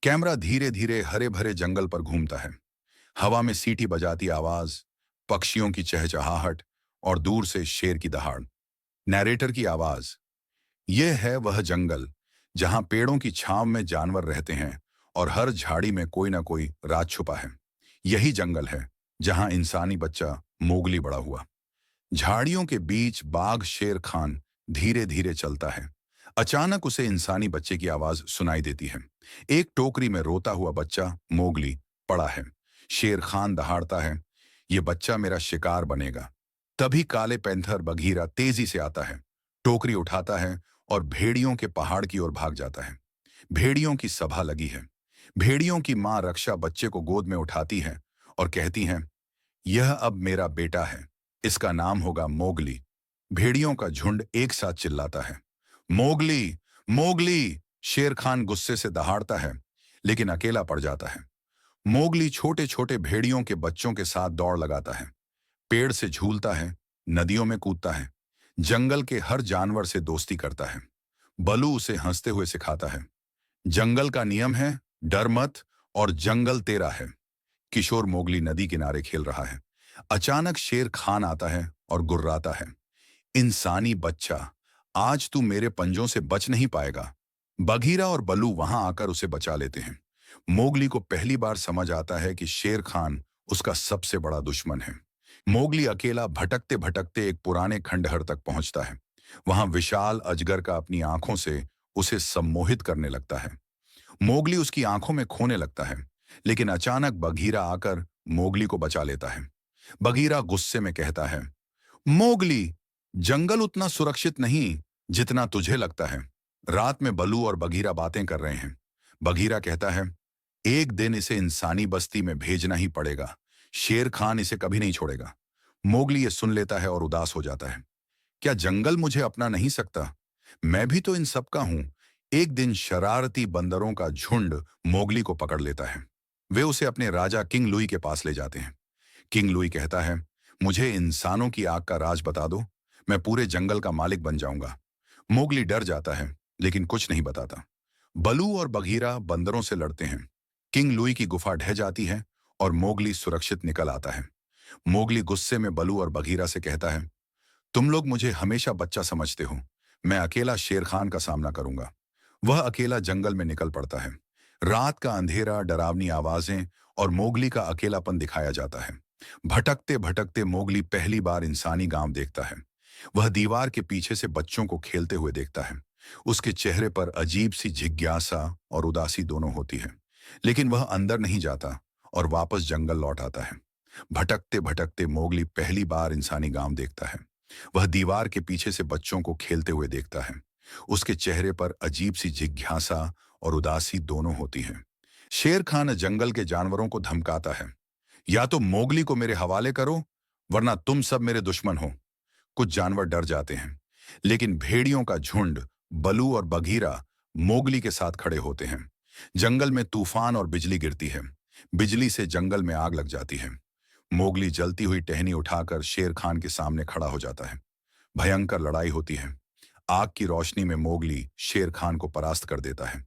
Camera धीरे धीरे हरे भरे जंगल पर घूमता है। हवा में सीटी बजाती आवाज, पक्षियों की चहचहाहट और दूर से शेर की दहाड़। नैरेटर की आवाज। यह है वह जंगल जहां पेड़ों की छांव में जानवर रहते हैं और हर झाड़ी में कोई ना कोई राज छुपा है। यही जंगल है जहां इंसानी बच्चा मोगली बड़ा हुआ। झाड़ियों के बीच बाघ शेर खान धीरे धीरे चलता है। अचानक उसे इंसानी बच्चे की आवाज सुनाई देती है। एक टोकरी में रोता हुआ बच्चा मोगली पड़ा है। शेर खान दहाड़ता है, ये बच्चा मेरा शिकार बनेगा। तभी काले पैंथर बघीरा तेजी से आता है, टोकरी उठाता है और भेड़ियों के पहाड़ की ओर भाग जाता है। भेड़ियों की सभा लगी है। भेड़ियों की मां रक्षा बच्चे को गोद में उठाती है और कहती है, यह अब मेरा बेटा है, इसका नाम होगा मोगली। भेड़ियों का झुंड एक साथ चिल्लाता है, मोगली, मोगली। शेर खान गुस्से से दहाड़ता है, लेकिन अकेला पड़ जाता है। मोगली छोटे छोटे भेड़ियों के बच्चों के साथ दौड़ लगाता है, पेड़ से झूलता है, नदियों में कूदता है, जंगल के हर जानवर से दोस्ती करता है। बलू उसे हंसते हुए सिखाता है, जंगल का नियम है, डर मत, और जंगल तेरा है। किशोर मोगली नदी किनारे खेल रहा है। अचानक शेर खान आता है और गुर्राता है, इंसानी बच्चा, आज तू मेरे पंजों से बच नहीं पाएगा। बघीरा और बलू वहां आकर उसे बचा लेते हैं। मोगली को पहली बार समझ आता है कि शेर खान उसका सबसे बड़ा दुश्मन है। मोगली अकेला भटकते भटकते एक पुराने खंडहर तक पहुंचता है। वहां विशाल अजगर का अपनी आंखों से उसे सम्मोहित करने लगता है। मोगली उसकी आंखों में खोने लगता है, लेकिन अचानक बघीरा आकर मोगली को बचा लेता है। बघीरा गुस्से में कहता है, मोगली, जंगल उतना सुरक्षित नहीं जितना तुझे लगता है। रात में बलू और बघीरा बातें कर रहे हैं। बघीरा कहता है, एक दिन इसे इंसानी बस्ती में भेजना ही पड़ेगा। शेर खान इसे कभी नहीं छोड़ेगा। मोगली ये सुन लेता है और उदास हो जाता है। क्या जंगल मुझे अपना नहीं सकता? मैं भी तो इन सब का हूं। एक दिन शरारती बंदरों का झुंड मोगली को पकड़ लेता है। वे उसे अपने राजा किंग लुई के पास ले जाते हैं। किंग लुई कहता है, मुझे इंसानों की आग का राज बता दो, मैं पूरे जंगल का मालिक बन जाऊंगा। मोगली डर जाता है, लेकिन कुछ नहीं बताता। बलू और बघीरा बंदरों से लड़ते हैं। किंग लुई की गुफा ढह जाती है और मोगली सुरक्षित निकल आता है। मोगली गुस्से में बलू और बघीरा से कहता है, तुम लोग मुझे हमेशा बच्चा समझते हो, मैं अकेला शेर खान का सामना करूंगा। वह अकेला जंगल में निकल पड़ता है। रात का अंधेरा, डरावनी आवाजें और मोगली का अकेलापन दिखाया जाता है। भटकते भटकते मोगली पहली बार इंसानी गांव देखता है। वह दीवार के पीछे से बच्चों को खेलते हुए देखता है। उसके चेहरे पर अजीब सी जिज्ञासा और उदासी दोनों होती है, लेकिन वह अंदर नहीं जाता और वापस जंगल लौट आता है। भटकते भटकते मोगली पहली बार इंसानी गांव देखता है। वह दीवार के पीछे से बच्चों को खेलते हुए देखता है। उसके चेहरे पर अजीब सी जिज्ञासा और उदासी दोनों होती है। शेर खान जंगल के जानवरों को धमकाता है, या तो मोगली को मेरे हवाले करो, वरना तुम सब मेरे दुश्मन हो। कुछ जानवर डर जाते हैं, लेकिन भेड़ियों का झुंड बलू और बघीरा मोगली के साथ खड़े होते हैं। जंगल में तूफान और बिजली गिरती है। बिजली से जंगल में आग लग जाती है। मोगली जलती हुई टहनी उठाकर शेर खान के सामने खड़ा हो जाता है। भयंकर लड़ाई होती है। आग की रोशनी में मोगली शेर खान को परास्त कर देता है।